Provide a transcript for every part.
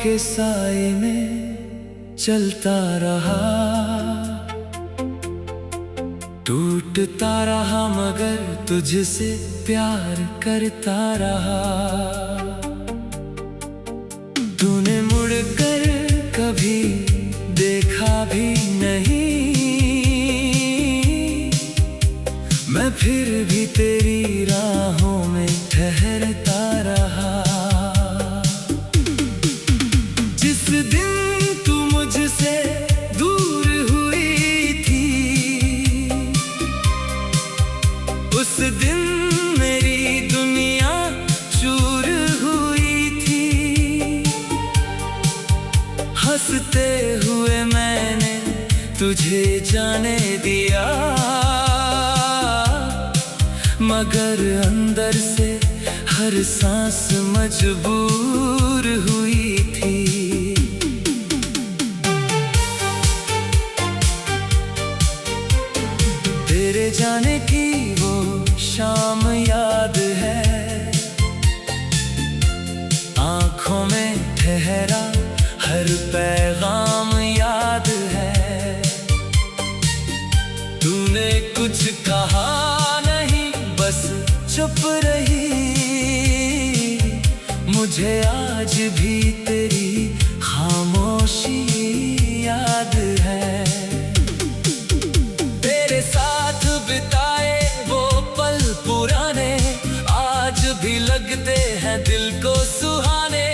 के साए में चलता रहा, टूटता रहा मगर तुझसे प्यार करता रहा। तूने मुड़कर कभी देखा भी नहीं, मैं फिर भी तेरी राहों में ठहरता रहा। जिस दिन तू मुझसे दूर हुई थी, उस दिन मेरी दुनिया चूर हुई थी। हंसते हुए मैंने तुझे जाने दिया, मगर अंदर से हर सांस मजबूर हुई थी। तेरे जाने की वो शाम याद है, आंखों में ठहरा हर पैगाम याद है। तूने कुछ कहा नहीं, बस चुप रही। मुझे आज भी तेरी खामोशी याद है। तेरे साथ बिताए वो पल पुराने आज भी लगते हैं दिल को सुहाने।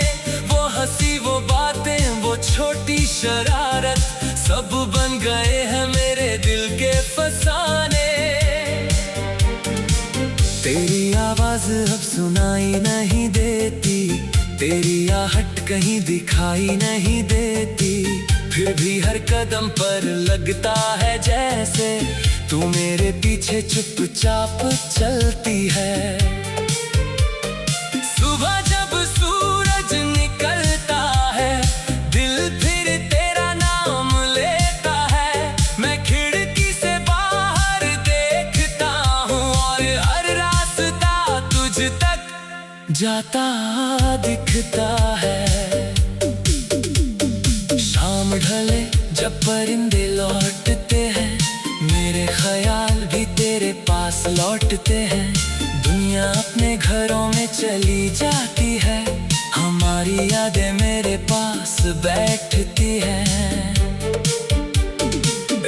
वो हंसी, वो बातें, वो छोटी शरारत, सब बन गए हैं मेरे दिल के फसाने। तेरी आवाज अब सुनाई नहीं देती, तेरी आहट कहीं दिखाई नहीं देती। फिर भी हर कदम पर लगता है जैसे तू मेरे पीछे चुपचाप चलती है। सुबह जब सूरज निकलता है, दिल फिर तेरा नाम लेता है। मैं खिड़की से बाहर देखता हूँ और हर रास्ता तुझ तक जाता दिखता है। शाम ढले जब परिंदे लौटते हैं, मेरे ख्याल भी तेरे पास लौटते हैं। दुनिया अपने घरों में चली जाती है, हमारी यादें मेरे पास बैठती हैं।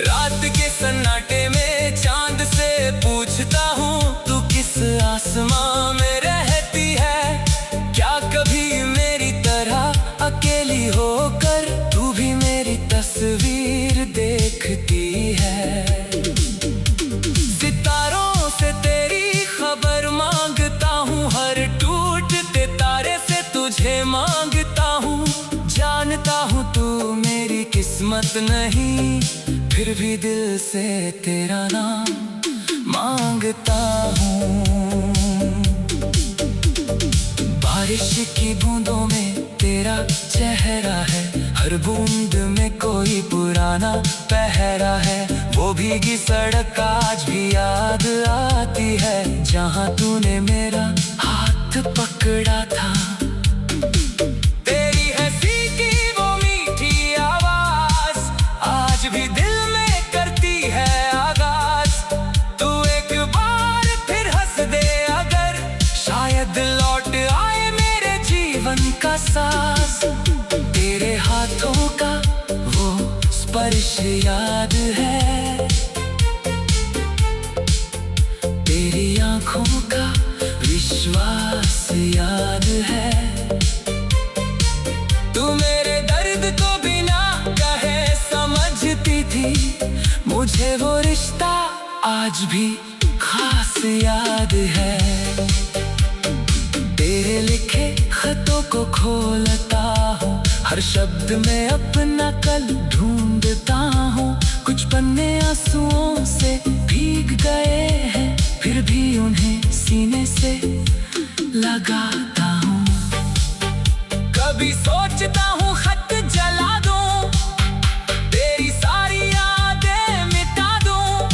रात के सन्नाटे में चांद से पूछता हूँ, तू किस आसमां में रहती है? क्या कभी मेरी तरह अकेली होकर तू भी मेरी तस्वीर देखती है? सितारों से तेरी खबर मांगता हूँ, हर टूटते तारे से तुझे मांगता हूँ। जानता हूँ तू मेरी किस्मत नहीं, फिर भी दिल से तेरा नाम मांगता हूँ। बारिश की बूंदों में तेरा चेहरा है, हर बूंद में कोई पुराना पहरा है। वो भीगी सड़क आज भी याद आती है, जहाँ तूने मेरा हाथ पकड़ा था। तेरी हंसी की वो मीठी आवाज आज भी दिल में करती है आगाज। तू एक बार फिर हंस दे अगर, शायद लौट आए मेरे जीवन का सांस। तेरे हाथों का वो स्पर्श याद है, तेरी आंखों का विश्वास याद है। तू मेरे दर्द को बिना कहे समझती थी, मुझे वो रिश्ता आज भी खास याद है। तेरे लिखे खतों को खोलता हूँ, हर शब्द में अपना कल ढूंढता हूँ। कुछ पन्ने आंसुओं से भीग गए हैं, फिर भी उन्हें सीने से लगाता हूँ। कभी सोचता हूँ खत जला दूँ, तेरी सारी यादें मिटा दूँ।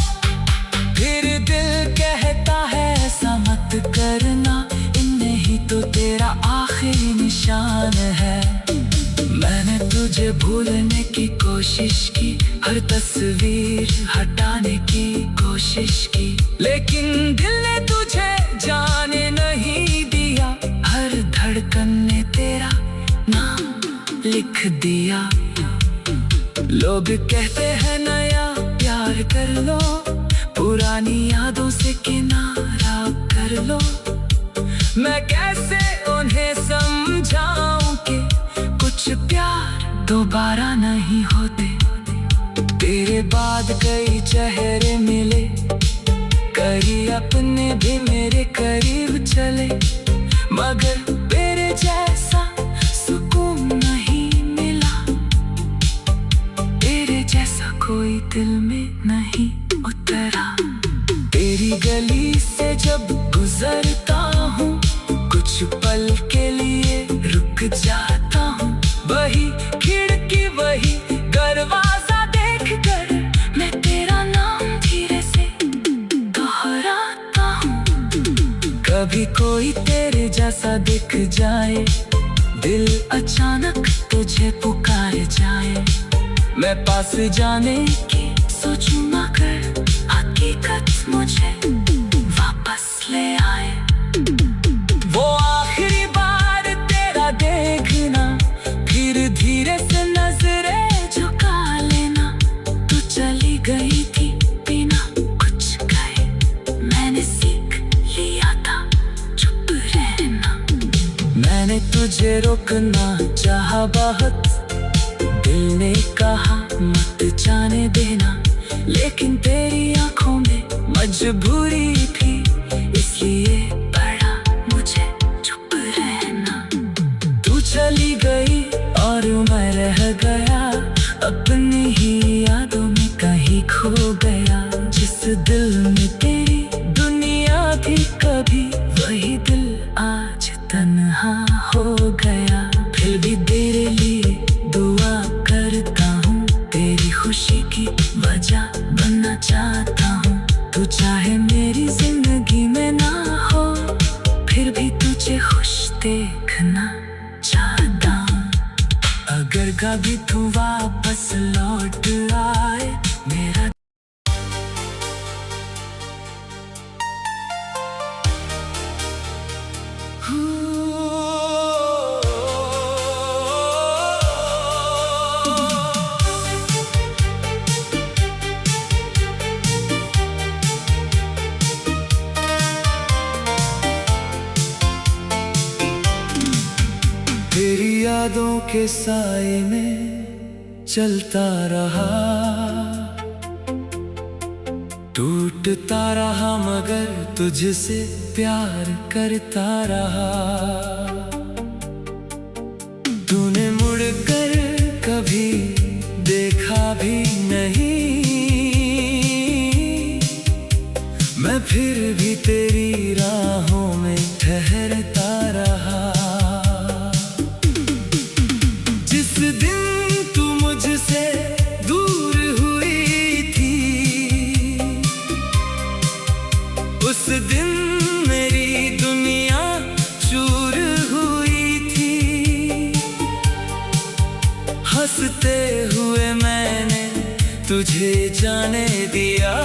फिर दिल कहता है ऐसा मत करना, इनमें ही तो तेरा आखिरी निशान है। तुझे भूलने की कोशिश की, हर तस्वीर हटाने की कोशिश की, लेकिन दिल ने तुझे जाने नहीं दिया। हर धड़कन ने तेरा नाम लिख दिया। लोग कहते हैं नया प्यार कर लो, पुरानी यादों से किनारा कर लो। मैं कैसे उन्हें समझाऊं कि कुछ प्यार दोबारा नहीं होते। तेरे बाद कई चेहरे मिले, कई अपने भी मेरे करीब चले, मगर तेरे जैसा सुकून नहीं मिला। तेरे जैसा कोई दिल में नहीं उतरा। तेरी गली से जब गुजरता हूँ, कुछ पल के लिए रुक जाता हूँ। वही खिड़की वही दरवाजा देख कर मैं तेरा नाम धीरे से दोहराता हूँ। कभी कोई तेरे जैसा दिख जाए, दिल अचानक तुझे पुकार जाए। मैं पास जाने की सोचूं मगर हकीकत मुझे वापस ले आए। वो आखिरी बार तेरा देखना, फिर धीरे से नजरें झुका लेना। तू चली गई थी बिना कुछ कहे, मैंने सीख लिया था चुप रहना। मैंने तुझे रोकना चाहा बहुत, दिल ने कहा मत जाने देना, लेकिन तेरी आंखों में मजबूरी थी, इसलिए पड़ा मुझे चुप रहना। तू चली गई और मैं रह गया, अपनी ही यादों में कहीं खो गया। जिस दिल में तेरी दुनिया थी कभी, वही दिल आज तन्हा हो गया। फिर भी तेरे लिए दुआ करता हूँ, तेरी खुशी की वजह बनना चाहता हूँ। तू चाहे मेरी जिंदगी में ना हो, फिर भी तुझे खुश देखना चाहता हूँ। अगर कभी तू वापस लौट आए, मेरा तेरी यादों के साए में चलता रहा, टूटता रहा मगर तुझसे प्यार करता रहा। तूने मुड़कर कभी देखा भी नहीं, मैं फिर भी तेरी राहों में ठहरता रहा। जिस दिन तू मुझसे दूर हुई थी, उस दिन मेरी दुनिया चूर हुई थी। हंसते हुए मैंने तुझे जाने दिया,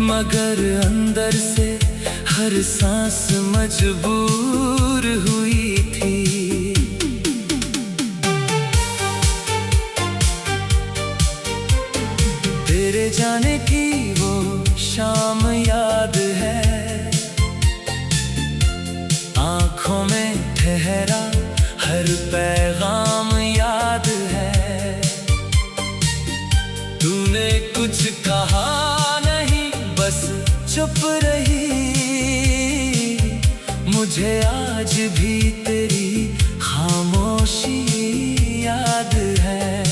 मगर अंदर से हर सांस मजबूर हुई थी। तेरे जाने की वो शाम याद है, आंखों में ठहरा हर पैगाम याद है। तूने कुछ कहा नहीं, बस चुप रही। मुझे आज भी तेरी खामोशी याद है।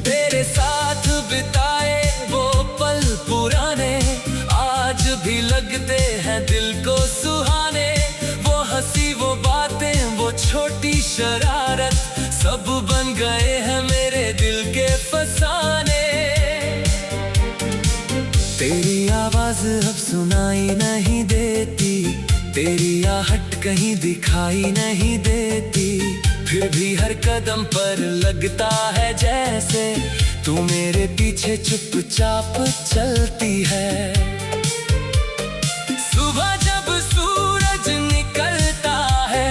तेरे साथ बिताए वो पल पुराने आज भी लगते हैं दिल को सुहाने। वो हंसी वो बातें वो छोटी शरारत सब बन गए हैं मेरे दिल के फसाने। तेरी आवाज अब सुनाई नहीं देती, तेरी आहट कहीं दिखाई नहीं देती, फिर भी हर कदम पर लगता है जैसे तू मेरे पीछे चुपचाप चलती है। सुबह जब सूरज निकलता है,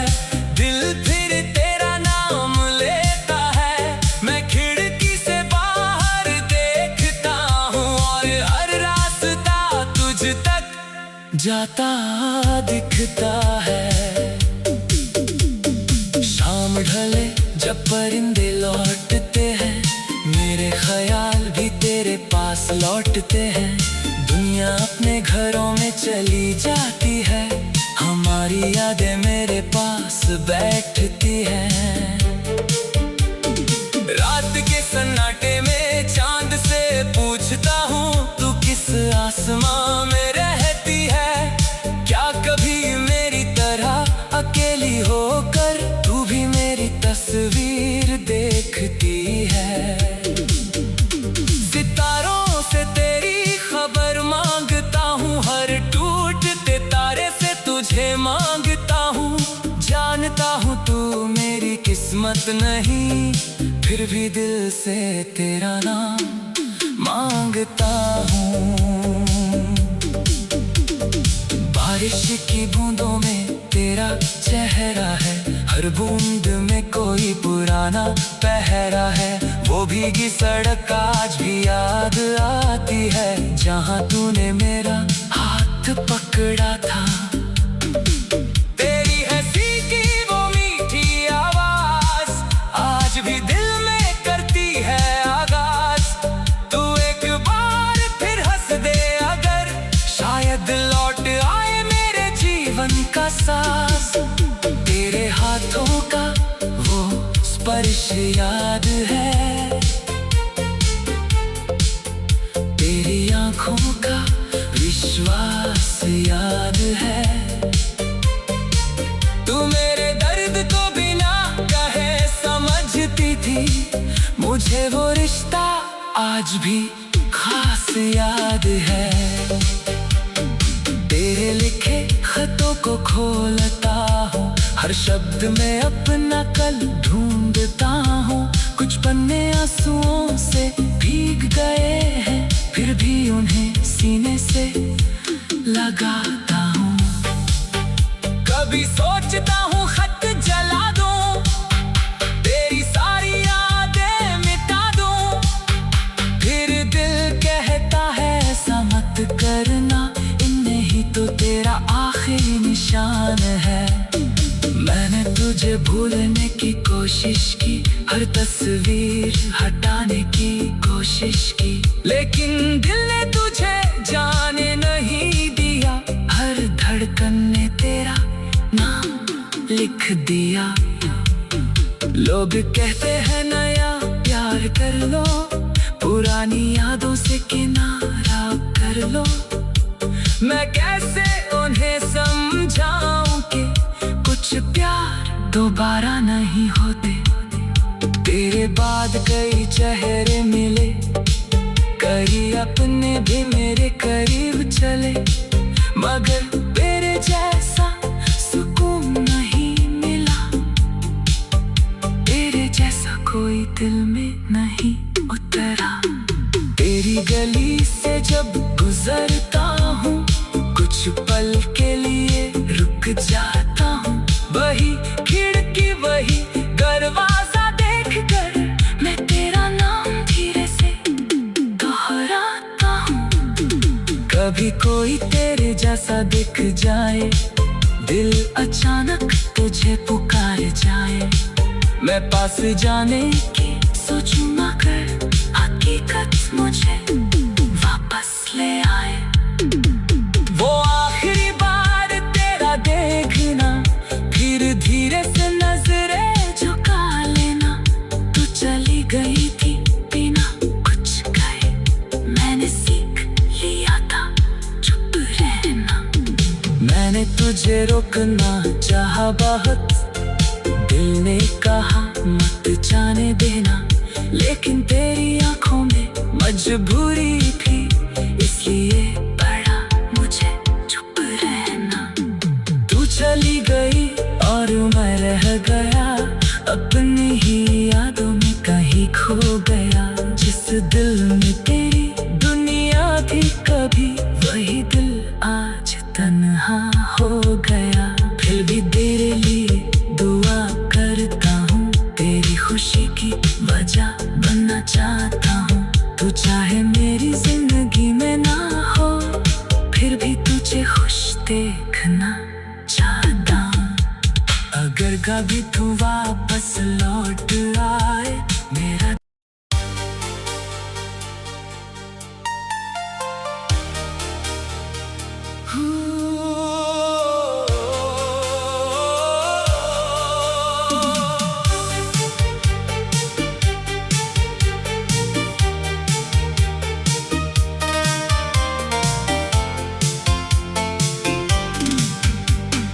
दिल फिर तेरा नाम लेता है। मैं खिड़की से बाहर देखता हूँ और हर रास्ता तुझ तक जाता दिखता है। शाम ढले जब परिंदे लौटते हैं, मेरे ख्याल भी तेरे पास लौटते हैं। दुनिया अपने घरों में चली जाती है, हमारी यादें मेरे पास बैठती हैं। रात के सन्नाटे में चांद से पूछता हूँ, तू किस आसमां में रहती है? क्या कभी मेरी तरह अकेली होकर तू भी मेरी तस्वीर देखती है? सितारों से तेरी खबर मांगता हूँ, हर टूटते तारे से तुझे मांगता हूँ। जानता हूँ तू मेरी किस्मत नहीं, फिर भी दिल से तेरा नाम मांगता हूँ। बारिश की बूंदों में तेरा चेहरा है, हर बूंद में कोई पुराना पहरा है। वो भीगी सड़क आज भी याद आती है, जहाँ तूने मेरा हाथ पकड़ा था। तेरी हंसी की वो मीठी आवाज आज भी दिल में करती है आगाज। तू एक बार फिर हंस दे अगर, शायद लौट आए मेरे जीवन का सांस। तेरे हाथों का वो स्पर्श याद है, तेरी आंखों का विश्वास याद है। तू मेरे दर्द को बिना कहे समझती थी, मुझे वो रिश्ता आज भी खास याद है। तेरे लिखे खतों को खोलता हूँ, हर शब्द में अपना कल ढूंढता हूँ। कुछ पन्ने आंसुओं से भीग गए हैं, फिर भी उन्हें सीने से लगाता हूँ। कभी सोचता हूँ खत जला दूँ, तेरी सारी यादें मिटा दूँ। फिर दिल कहता है ऐसा मत करना, इनमें ही तो तेरा आखिरी निशान है। मैंने तुझे भूलने की कोशिश की, हर तस्वीर हटाने की कोशिश की, लेकिन दिल ने तुझे जाने नहीं दिया। हर धड़कन ने तेरा नाम लिख दिया। लोग कहते हैं नया प्यार कर लो, पुरानी यादों से किनारा कर लो। मैं कैसे उन्हें समझाऊं कि कुछ प्यार दोबारा नहीं होते। तेरे बाद कई चेहरे मिले, कई अपने भी मेरे करीब चले, मगर तेरे जैसा सुकून नहीं मिला। तेरे जैसा कोई दिल में नहीं उतरा। तेरी गली से जब गुजरता हूँ, कुछ पल के लिए रुक जाता हूँ। वही खिड़की वही दरवाजा देखकर मैं तेरा नाम धीरे से दोहराता हूँ। कभी कोई तेरे जैसा दिख जाए, दिल अचानक तुझे पुकार जाए। मैं पास जाने की सोचूं मगर हकीकत मुझे वापस ले आए। वो आखिरी बार तेरा देखना, फिर धीरे से नजरें झुका लेना। तू चली गई थी बिना कुछ कहे, मैंने सीख लिया था चुप रहना। मैंने तुझे रोकना चाहा बहुत, दिल ने कहा मत जाने देना, लेकिन तेरी आंखों में मजबूरी थी, इसलिए पड़ा मुझे चुप रहना। तू चली गई दिल में तेरी दुनिया थी कभी, वही दिल आज तन्हा हो गया। फिर भी तेरे लिए दुआ करता हूँ, तेरी खुशी की वजह बनना चाहता हूँ। तू चाहे मेरी जिंदगी में ना हो, फिर भी तुझे खुश देखना चाहता हूँ। अगर कभी तू वापस लौट आए मेरा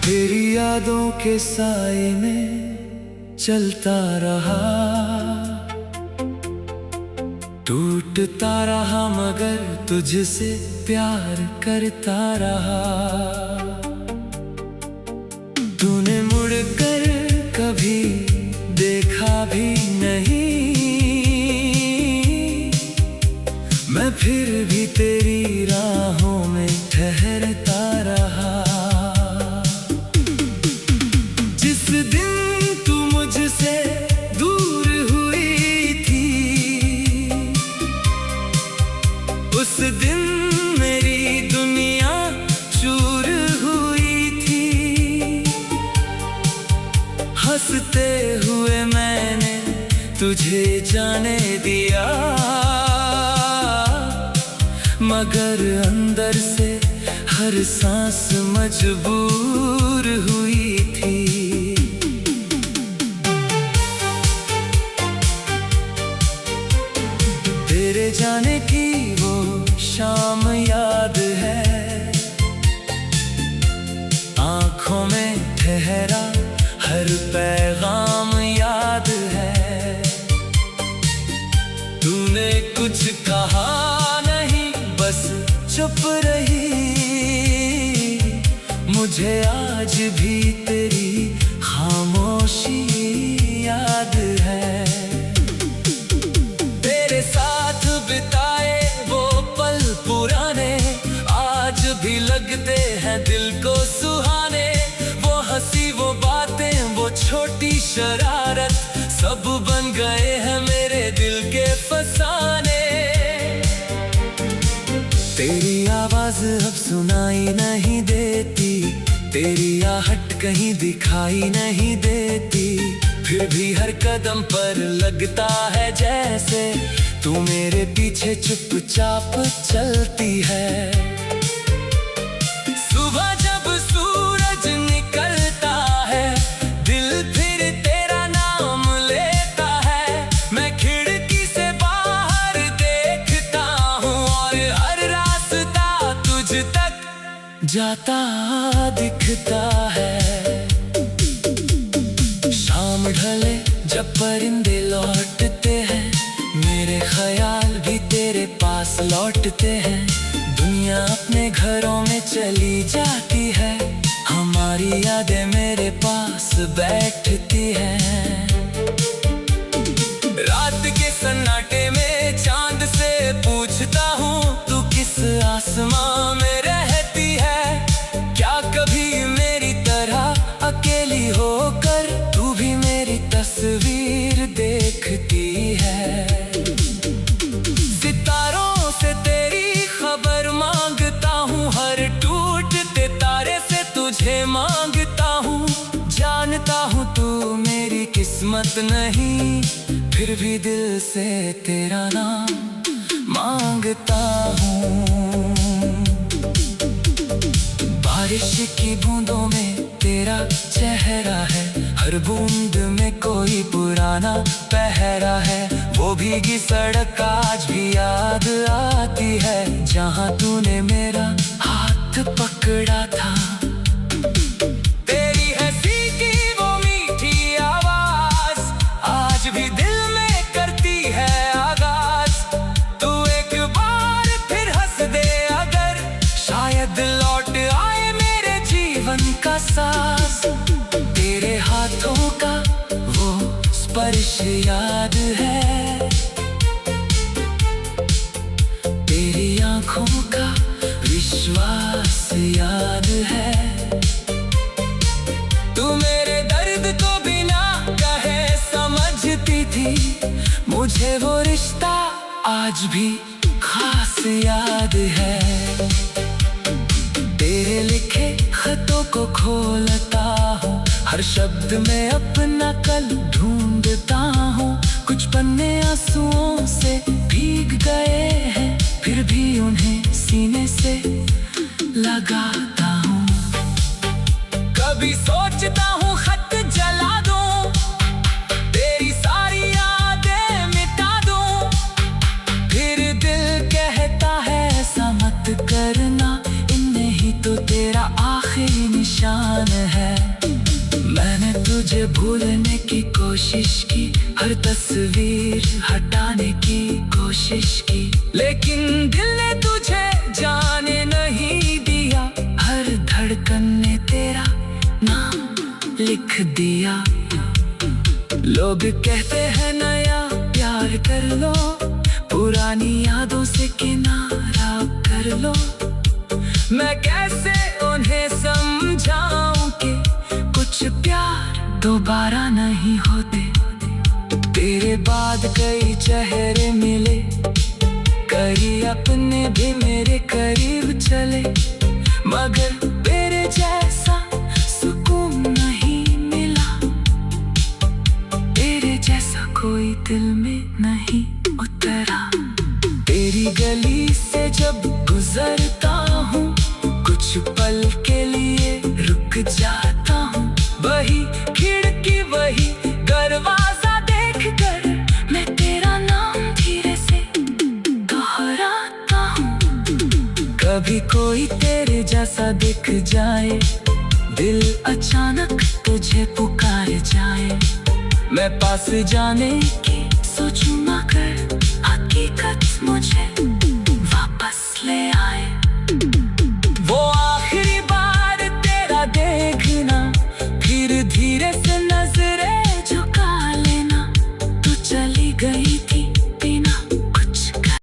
तेरी यादों के साए में चलता रहा, टूटता रहा मगर तुझसे प्यार करता रहा। तूने मुड़कर कभी देखा भी नहीं, मैं फिर भी तेरी राहों में ठहरता रहा। जिस दिन तू मुझसे दूर हुई थी, उस दिन मेरी दुनिया चूर हुई थी। हंसते हुए मैंने तुझे जाने दिया, मगर अंदर से हर सांस मजबूर हुई थी। तेरे जाने की वो शाम याद है, आंखों में ठहरा हर पैगाम याद है। तूने कुछ कहा नहीं, बस चुप रही। मुझे आज भी तेरी खामोशी याद है। तेरे साथ बिताए वो पल पुराने आज भी लगते हैं दिल को सुहाने। वो हंसी, वो बातें, वो छोटी शरारत, सब बन गए हैं मेरे दिल के फसाने। तेरी आवाज अब सुनाई नहीं देती, तेरी आहट कहीं दिखाई नहीं देती। फिर भी हर कदम पर लगता है जैसे तू मेरे पीछे चुपचाप चलती है। सुबह जब सूरज निकलता है, दिल फिर तेरा नाम लेता है। मैं खिड़की से बाहर देखता हूँ और हर रास्ता तुझ तक जाता दिखता है। शाम ढले जब परिंदे लौटते हैं, मेरे ख्याल भी तेरे पास लौटते हैं। दुनिया अपने घरों में चली जाती है, हमारी यादें मेरे पास बैठती हैं। रात के सन्नाटे में चांद से पूछता हूँ, तू किस आसमां में रहती है? क्या कभी मेरी तरह अकेली होकर तू भी मेरी तस्वीर देखती है? सितारों से तेरी खबर मांगता हूँ, हर टूटते तारे से तुझे मांगता हूँ। जानता हूँ तू मेरी किस्मत नहीं, फिर भी दिल से तेरा नाम मांगता हूँ। बारिश की बूंदों में तेरा चेहरा है, हर बूंद में कोई पुराना पहरा है। वो भीगी सड़क आज भी याद आती है, जहाँ तूने मेरा हाथ पकड़ा था। तेरी हंसी की वो मीठी आवाज आज भी दिल में करती है आगाज। तू एक बार फिर हंस दे अगर, शायद लौट आए मेरे जीवन का सांस। तेरे हाथों का वो स्पर्श याद है, तेरी आंखों का विश्वास याद है। तू मेरे दर्द को बिना कहे समझती थी, मुझे वो रिश्ता आज भी खास याद है। तेरे लिखे खतों को खोलता हूँ, हर शब्द में अपना कल ढूंढता हूँ। कुछ पन्ने आंसुओं से भीग गए हैं, फिर भी उन्हें सीने से लगाता हूँ। कभी सोचता हूँ खत जला दूँ, तेरी सारी यादें मिटा दूँ, फिर दिल कहता है ऐसा मत करना, इनमें ही तो तेरा आखिरी निशान है। मैंने तुझे भूलने की कोशिश की, हर तस्वीर हटाने की कोशिश की, लेकिन दिल ने तुझे जाने नहीं दिया। हर धड़कन ने तेरा नाम लिख दिया। लोग कहते हैं नया प्यार कर लो, पुरानी यादों से किनारा कर लो। मैं कैसे उन्हें समझाऊं कि कुछ प्यार दोबारा नहीं होते। तेरे बाद कई चेहरे मिले, कई अपने भी मेरे करीब चले, मगर तेरे जैसा सुकून नहीं मिला। तेरे जैसा कोई दिल में नहीं उतरा। तेरी गली से जब गुजरता हूँ, कुछ पल के लिए रुक जाता हूँ। वही खिड़की वही दरवाजा देख कर मैं तेरा नाम धीरे से दोहराता हूँ। कभी कोई तेरे जैसा दिख जाए, दिल अचानक तुझे पुकार जाए, मैं पास जाने की सोचूं मगर हकीकत मुझे